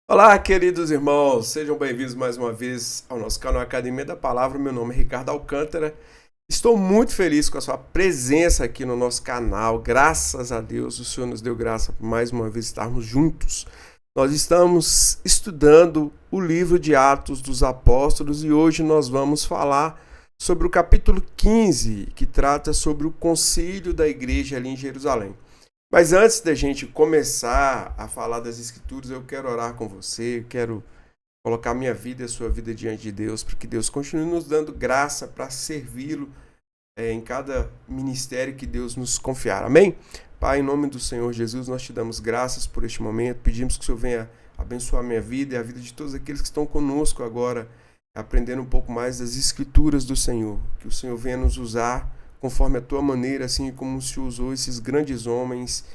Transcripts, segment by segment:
Olá, queridos irmãos, sejam bem-vindos mais uma vez ao nosso canal Academia da Palavra. Meu nome é Ricardo Alcântara. Estou muito feliz com a sua presença aqui no nosso canal. Graças a Deus, o Senhor nos deu graça por mais uma vez estarmos juntos. Nós estamos estudando o livro de Atos dos Apóstolos e hoje nós vamos falar sobre o capítulo 15, que trata sobre o concílio da igreja ali em Jerusalém. Mas antes da gente começar a falar das Escrituras, eu quero orar com você, eu quero colocar minha vida e a sua vida diante de Deus, para que Deus continue nos dando graça para servi-lo em cada ministério que Deus nos confiar. Amém? Pai, em nome do Senhor Jesus, nós te damos graças por este momento, pedimos que o Senhor venha abençoar minha vida e a vida de todos aqueles que estão conosco agora, aprendendo um pouco mais das Escrituras do Senhor, que o Senhor venha nos usar conforme a tua maneira, assim como o Senhor usou esses grandes homens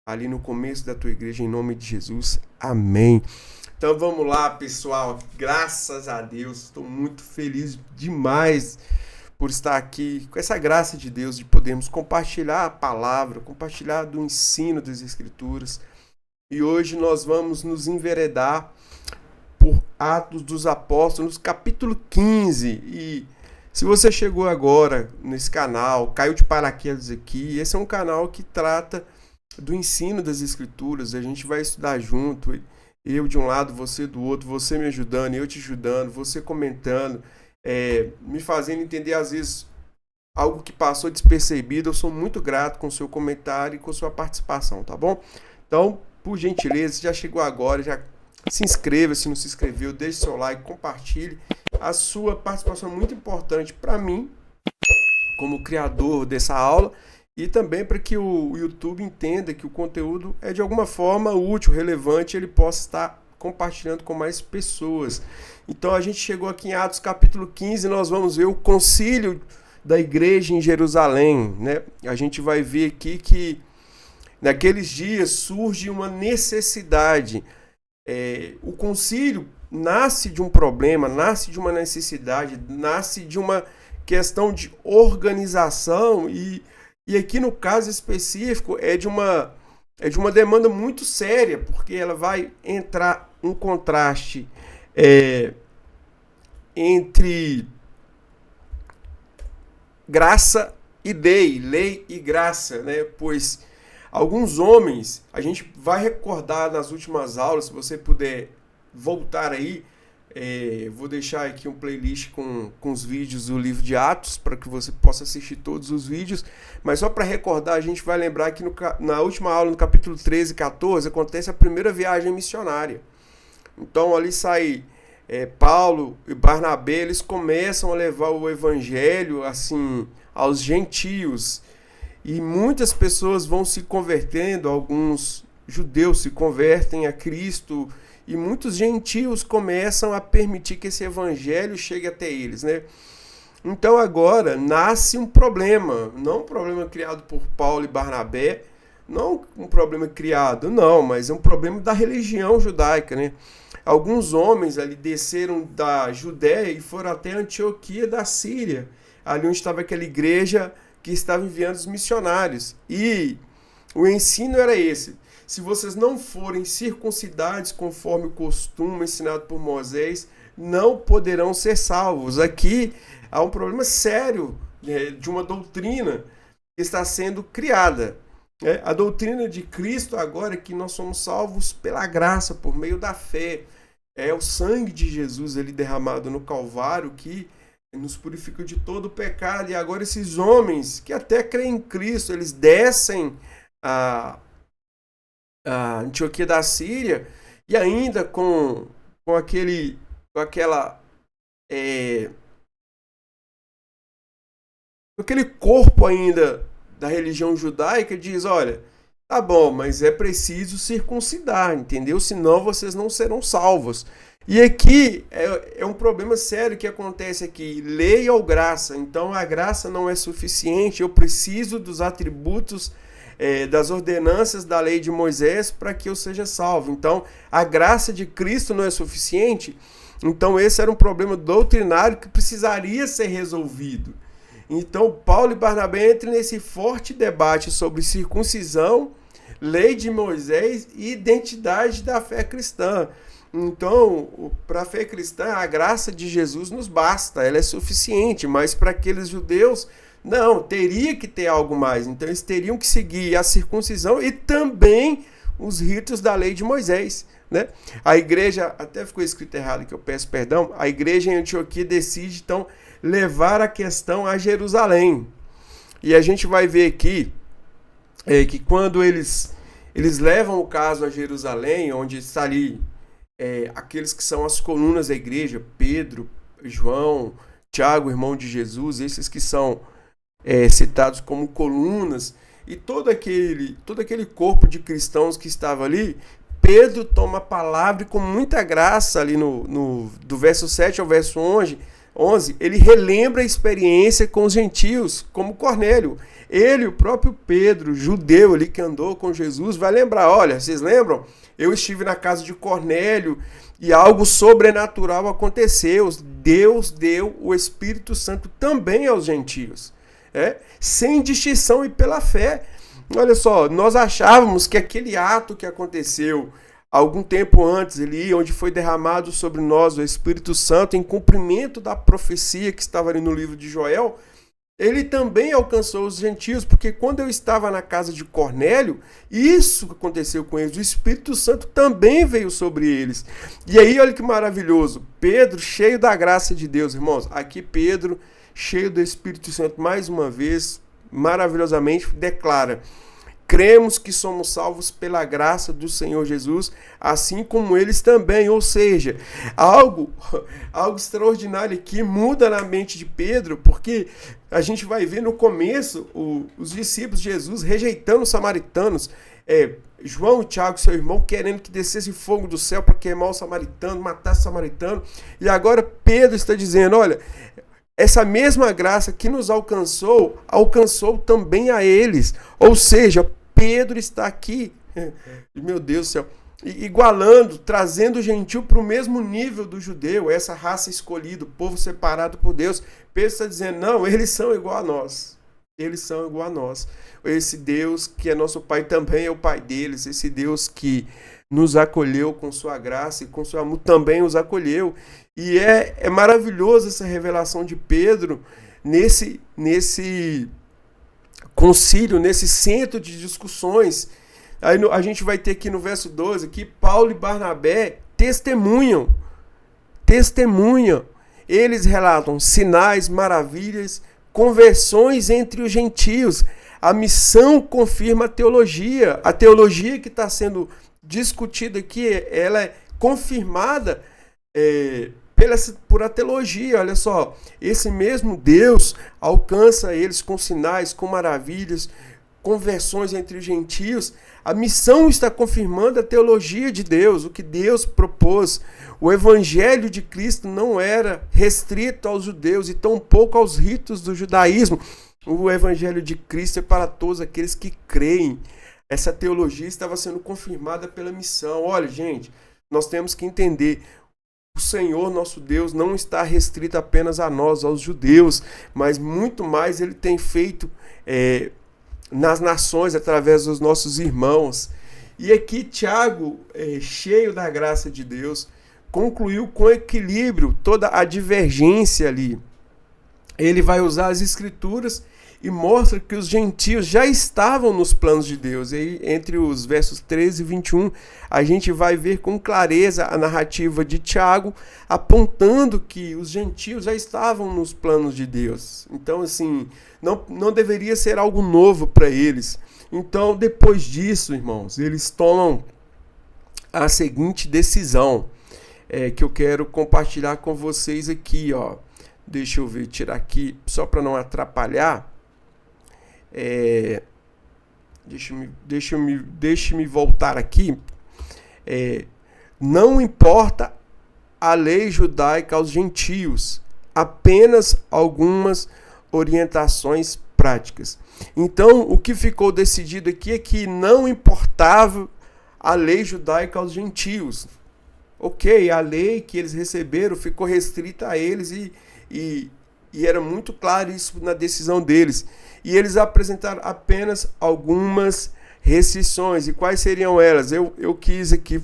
ali no começo da tua igreja, em nome de Jesus. Amém. Então vamos lá, pessoal. Graças a Deus, estou muito feliz demais por estar aqui com essa graça de Deus, de podermos compartilhar a palavra, compartilhar do ensino das Escrituras. E hoje nós vamos nos enveredar por Atos dos Apóstolos, capítulo 15. E se você chegou agora nesse canal, caiu de paraquedas aqui, esse é um canal que trata do ensino das Escrituras. A gente vai estudar junto, eu de um lado, você do outro, você me ajudando, eu te ajudando, você comentando, me fazendo entender às vezes algo que passou despercebido. Eu sou muito grato com o seu comentário e com a sua participação, tá bom? Então, por gentileza, se já chegou agora, já se inscreva, se não se inscreveu, deixe seu like, compartilhe. A sua participação é muito importante para mim, como criador dessa aula, e também para que o YouTube entenda que o conteúdo é de alguma forma útil, relevante, e ele possa estar compartilhando com mais pessoas. Então a gente chegou aqui em Atos capítulo 15, nós vamos ver o concílio da igreja em Jerusalém, né? A gente vai ver aqui que naqueles dias surge uma necessidade. O concílio nasce de um problema, nasce de uma necessidade, nasce de uma questão de organização e aqui no caso específico é de uma demanda muito séria, porque ela vai entrar um contraste entre graça e lei e graça, né? Pois alguns homens, a gente vai recordar nas últimas aulas, se você puder voltar aí, vou deixar aqui um playlist com os vídeos do livro de Atos, para que você possa assistir todos os vídeos, mas só para recordar, a gente vai lembrar que na última aula, no capítulo 13 e 14, acontece a primeira viagem missionária. Então ali sai Paulo e Barnabé, eles começam a levar o evangelho assim aos gentios, e muitas pessoas vão se convertendo, alguns judeus se convertem a Cristo, e muitos gentios começam a permitir que esse evangelho chegue até eles, né? Então agora nasce um problema, não um problema criado por Paulo e Barnabé, não um problema criado, não, mas é um problema da religião judaica, né? Alguns homens ali desceram da Judéia e foram até Antioquia da Síria, ali onde estava aquela igreja que estava enviando os missionários. E o ensino era esse: se vocês não forem circuncidados conforme o costume ensinado por Moisés, não poderão ser salvos. Aqui há um problema sério de uma doutrina que está sendo criada. A doutrina de Cristo agora é que nós somos salvos pela graça, por meio da fé. É o sangue de Jesus ali derramado no Calvário que nos purifica de todo o pecado. E agora esses homens que até creem em Cristo, eles descem a Antioquia da Síria, e ainda com aquele corpo ainda da religião judaica, diz: olha, tá bom, mas é preciso circuncidar, entendeu? Senão vocês não serão salvos. E aqui é um problema sério que acontece aqui: lei ou graça. Então a graça não é suficiente, eu preciso dos atributos das ordenanças da lei de Moisés para que eu seja salvo. Então a graça de Cristo não é suficiente. Então esse era um problema doutrinário que precisaria ser resolvido. Então Paulo e Barnabé entram nesse forte debate sobre circuncisão, lei de Moisés e identidade da fé cristã. Então, para a fé cristã, a graça de Jesus nos basta, ela é suficiente, mas para aqueles judeus, não, teria que ter algo mais. Então, eles teriam que seguir a circuncisão e também os ritos da lei de Moisés. Né? A igreja, até ficou escrito errado que eu peço perdão, a igreja em Antioquia decide, então, levar a questão a Jerusalém. E a gente vai ver aqui que quando eles levam o caso a Jerusalém, onde está ali aqueles que são as colunas da igreja, Pedro, João, Tiago, irmão de Jesus, esses que são citados como colunas, e todo aquele corpo de cristãos que estava ali, Pedro toma a palavra e com muita graça ali do verso 7 ao verso 11, ele relembra a experiência com os gentios, como Cornélio. Ele, o próprio Pedro, judeu ali que andou com Jesus, vai lembrar, olha, vocês lembram? Eu estive na casa de Cornélio e algo sobrenatural aconteceu. Deus deu o Espírito Santo também aos gentios, sem distinção e pela fé. Olha só, nós achávamos que aquele ato que aconteceu algum tempo antes ali, onde foi derramado sobre nós o Espírito Santo em cumprimento da profecia que estava ali no livro de Joel, ele também alcançou os gentios, porque quando eu estava na casa de Cornélio, isso aconteceu com eles, o Espírito Santo também veio sobre eles. E aí, olha que maravilhoso, Pedro, cheio da graça de Deus, irmãos, aqui Pedro, cheio do Espírito Santo, mais uma vez, maravilhosamente, declara: cremos que somos salvos pela graça do Senhor Jesus, assim como eles também. Ou seja, algo extraordinário aqui muda na mente de Pedro, porque a gente vai ver no começo os discípulos de Jesus rejeitando os samaritanos, João e Tiago, seu irmão, querendo que descesse fogo do céu para queimar o samaritano, matar o samaritano. E agora Pedro está dizendo, olha, essa mesma graça que nos alcançou também a eles. Ou seja, Pedro está aqui, meu Deus do céu, igualando, trazendo o gentil para o mesmo nível do judeu, essa raça escolhida, o povo separado por Deus. Pedro está dizendo, não, eles são igual a nós. Eles são igual a nós. Esse Deus que é nosso Pai também é o Pai deles. Esse Deus que nos acolheu com sua graça e com seu amor também os acolheu. E é maravilhoso essa revelação de Pedro nesse concílio, nesse centro de discussões. Aí a gente vai ter aqui no verso 12 que Paulo e Barnabé testemunham. Eles relatam sinais, maravilhas, conversões entre os gentios. A missão confirma a teologia. A teologia que está sendo discutida aqui, ela é confirmada por a teologia. Olha só, esse mesmo Deus alcança eles com sinais, com maravilhas, conversões entre os gentios. A missão está confirmando a teologia de Deus, o que Deus propôs. O evangelho de Cristo não era restrito aos judeus e tampouco aos ritos do judaísmo. O evangelho de Cristo é para todos aqueles que creem. Essa teologia estava sendo confirmada pela missão. Olha, gente, nós temos que entender, o Senhor, nosso Deus, não está restrito apenas a nós, aos judeus, mas muito mais Ele tem feito nas nações, através dos nossos irmãos. E aqui Tiago, cheio da graça de Deus, concluiu com equilíbrio toda a divergência ali. Ele vai usar as escrituras e mostra que os gentios já estavam nos planos de Deus. E aí, entre os versos 13 e 21, a gente vai ver com clareza a narrativa de Tiago, apontando que os gentios já estavam nos planos de Deus. Então, assim, não deveria ser algo novo para eles. Então, depois disso, irmãos, eles tomam a seguinte decisão, que eu quero compartilhar com vocês aqui, ó. Deixa eu ver, tirar aqui, só para não atrapalhar. Deixe-me voltar aqui. Não importa a lei judaica aos gentios, apenas algumas orientações práticas. Então, o que ficou decidido aqui é que não importava a lei judaica aos gentios. Ok, a lei que eles receberam ficou restrita a eles e era muito claro isso na decisão deles. E eles apresentaram apenas algumas restrições. E quais seriam elas? Eu quis aqui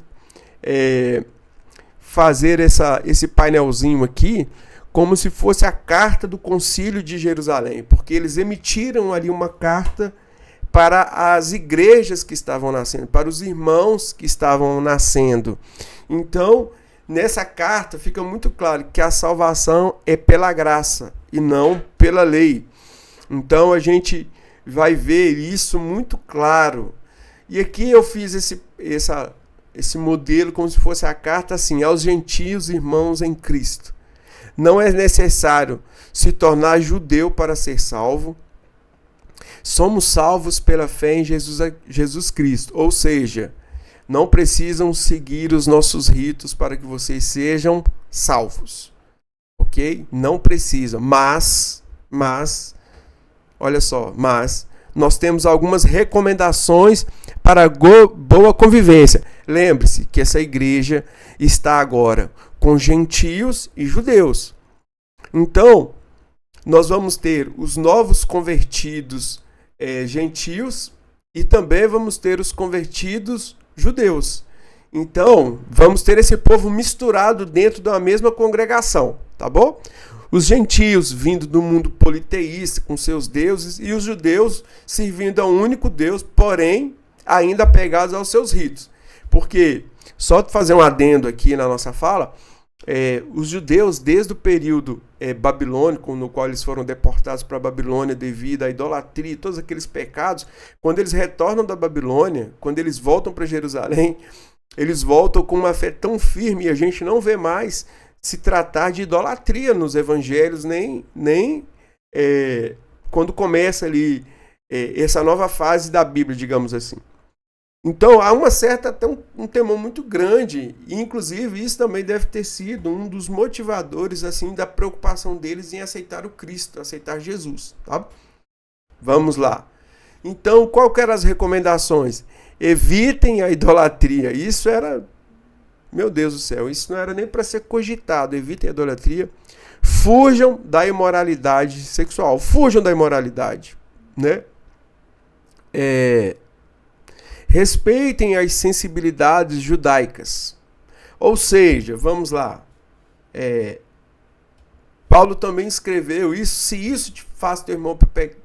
fazer esse painelzinho aqui como se fosse a carta do Concílio de Jerusalém, porque eles emitiram ali uma carta para as igrejas que estavam nascendo, para os irmãos que estavam nascendo. Então, nessa carta fica muito claro que a salvação é pela graça e não pela lei. Então, a gente vai ver isso muito claro. E aqui eu fiz esse modelo como se fosse a carta assim: aos gentios irmãos em Cristo. Não é necessário se tornar judeu para ser salvo. Somos salvos pela fé em Jesus Cristo. Ou seja, não precisam seguir os nossos ritos para que vocês sejam salvos. Ok? Não precisam. Mas, olha só, nós temos algumas recomendações para boa convivência. Lembre-se que essa igreja está agora com gentios e judeus. Então, nós vamos ter os novos convertidos gentios e também vamos ter os convertidos judeus. Então, vamos ter esse povo misturado dentro de uma mesma congregação, tá bom? Os gentios vindo do mundo politeísta com seus deuses e os judeus servindo a um único Deus, porém ainda apegados aos seus ritos. Porque, só fazer um adendo aqui na nossa fala, os judeus, desde o período babilônico, no qual eles foram deportados para a Babilônia devido à idolatria e todos aqueles pecados, quando eles retornam da Babilônia, quando eles voltam para Jerusalém, eles voltam com uma fé tão firme e a gente não vê mais se tratar de idolatria nos evangelhos, nem quando começa ali essa nova fase da Bíblia, digamos assim. Então há até um temor muito grande, e inclusive isso também deve ter sido um dos motivadores assim da preocupação deles em aceitar o Cristo, aceitar Jesus, tá? Vamos lá. Então, qual que eram as recomendações? Evitem a idolatria. Isso era, meu Deus do céu, isso não era nem para ser cogitado. Evitem a idolatria. Fujam da imoralidade sexual. Fujam da imoralidade, né? Respeitem as sensibilidades judaicas. Ou seja, vamos lá. Paulo também escreveu isso. Se isso te faz teu irmão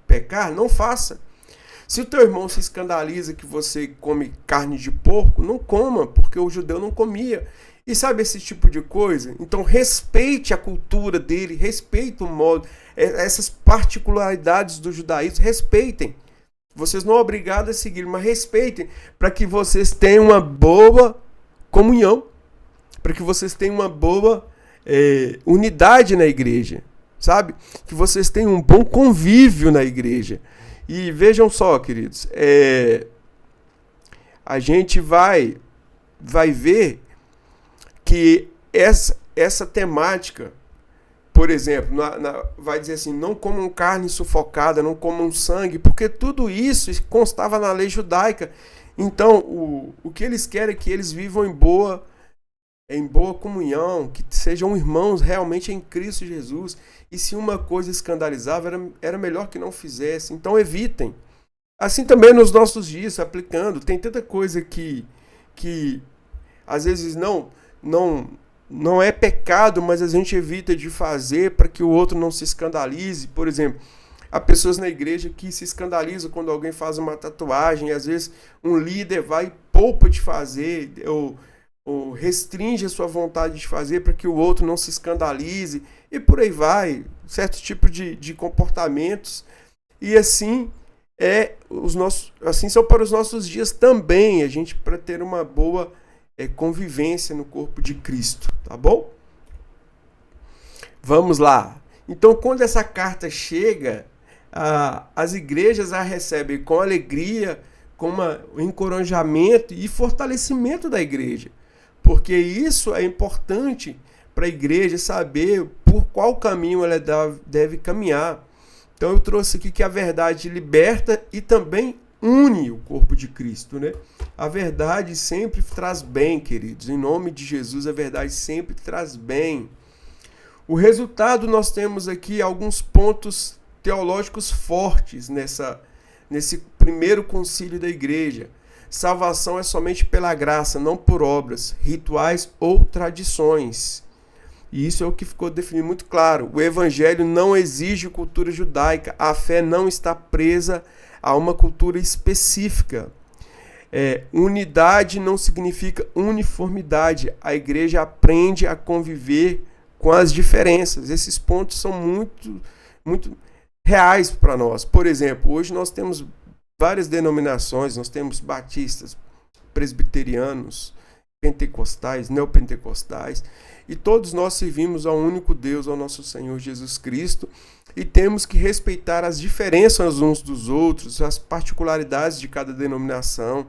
pecar, não faça. Se o teu irmão se escandaliza que você come carne de porco, não coma, porque o judeu não comia. E sabe esse tipo de coisa? Então respeite a cultura dele, respeite o modo, essas particularidades do judaísmo, respeitem. Vocês não são obrigados a seguir, mas respeitem, para que vocês tenham uma boa comunhão, para que vocês tenham uma boa unidade na igreja, sabe? Que vocês tenham um bom convívio na igreja. E vejam só, queridos, a gente vai ver que essa temática, por exemplo, vai dizer assim: não comam carne sufocada, não comam sangue, porque tudo isso constava na lei judaica. Então, o que eles querem é que eles vivam em boa comunhão, que sejam irmãos realmente em Cristo Jesus. E se uma coisa escandalizava, era melhor que não fizesse. Então, evitem. Assim também nos nossos dias, aplicando. Tem tanta coisa que às vezes não é pecado, mas a gente evita de fazer para que o outro não se escandalize. Por exemplo, há pessoas na igreja que se escandalizam quando alguém faz uma tatuagem, e às vezes um líder vai e poupa de fazer, ou restringe a sua vontade de fazer para que o outro não se escandalize, e por aí vai, certo tipo de comportamentos. E assim assim são para os nossos dias também, a gente para ter uma boa convivência no corpo de Cristo, tá bom? Vamos lá. Então, quando essa carta chega, as igrejas a recebem com alegria, com um encorajamento e fortalecimento da igreja, porque isso é importante para a igreja saber por qual caminho ela deve caminhar. Então, eu trouxe aqui que a verdade liberta e também une o corpo de Cristo, né? A verdade sempre traz bem, queridos. Em nome de Jesus, a verdade sempre traz bem. O resultado, nós temos aqui alguns pontos teológicos fortes nesse primeiro concílio da igreja. Salvação é somente pela graça, não por obras, rituais ou tradições. E isso é o que ficou definido muito claro. O evangelho não exige cultura judaica. A fé não está presa a uma cultura específica. Unidade não significa uniformidade. A igreja aprende a conviver com as diferenças. Esses pontos são muito reais para nós. Por exemplo, hoje nós temos várias denominações, nós temos batistas, presbiterianos, pentecostais, neopentecostais, e todos nós servimos ao único Deus, ao nosso Senhor Jesus Cristo, e temos que respeitar as diferenças uns dos outros, as particularidades de cada denominação.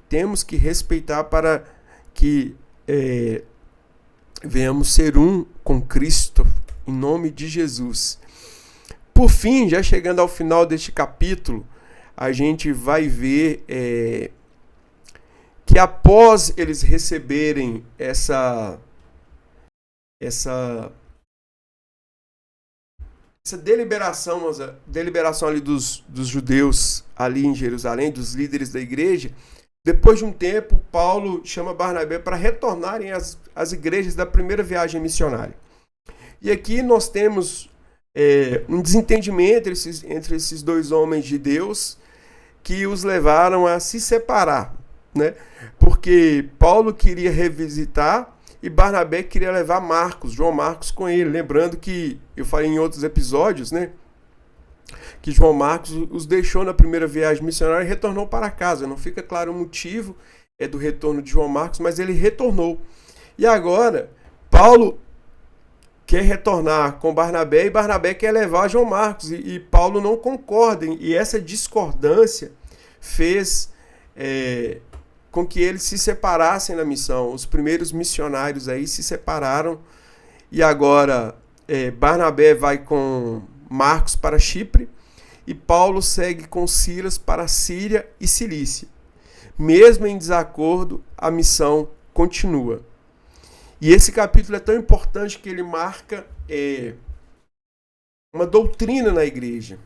Temos que respeitar para que venhamos ser um com Cristo, em nome de Jesus. Por fim, já chegando ao final deste capítulo, a gente vai ver que após eles receberem essa deliberação ali dos judeus ali em Jerusalém, dos líderes da igreja, depois de um tempo, Paulo chama Barnabé para retornarem às igrejas da primeira viagem missionária. E aqui nós temos um desentendimento entre esses dois homens de Deus que os levaram a se separar, né? Porque Paulo queria revisitar e Barnabé queria levar João Marcos com ele. Lembrando que eu falei em outros episódios, né, que João Marcos os deixou na primeira viagem missionária e retornou para casa. Não fica claro o motivo do retorno de João Marcos, mas ele retornou. E agora, Paulo quer retornar com Barnabé e Barnabé quer levar João Marcos. E Paulo não concorda. E essa discordância fez com que eles se separassem na missão. Os primeiros missionários aí se separaram. E agora Barnabé vai com Marcos para Chipre e Paulo segue com Silas para Síria e Cilícia. Mesmo em desacordo, a missão continua. E esse capítulo é tão importante que ele marca uma doutrina na igreja.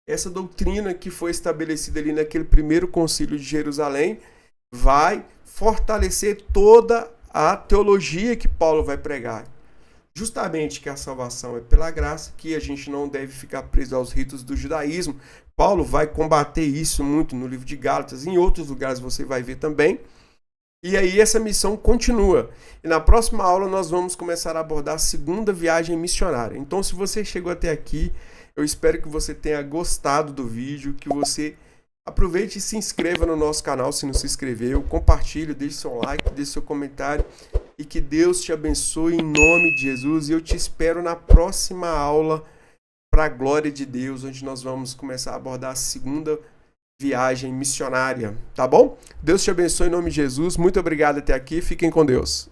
Essa doutrina que foi estabelecida ali naquele primeiro concílio de Jerusalém vai fortalecer toda a teologia que Paulo vai pregar. Justamente que a salvação é pela graça, que a gente não deve ficar preso aos ritos do judaísmo. Paulo vai combater isso muito no livro de Gálatas, em outros lugares você vai ver também. E aí essa missão continua. E na próxima aula nós vamos começar a abordar a segunda viagem missionária. Então, se você chegou até aqui, eu espero que você tenha gostado do vídeo, que você aproveite e se inscreva no nosso canal se não se inscreveu, compartilhe, deixe seu like, deixe seu comentário e que Deus te abençoe em nome de Jesus. E eu te espero na próxima aula para a glória de Deus, onde nós vamos começar a abordar a segunda viagem missionária, tá bom? Deus te abençoe em nome de Jesus. Muito obrigado até aqui. Fiquem com Deus.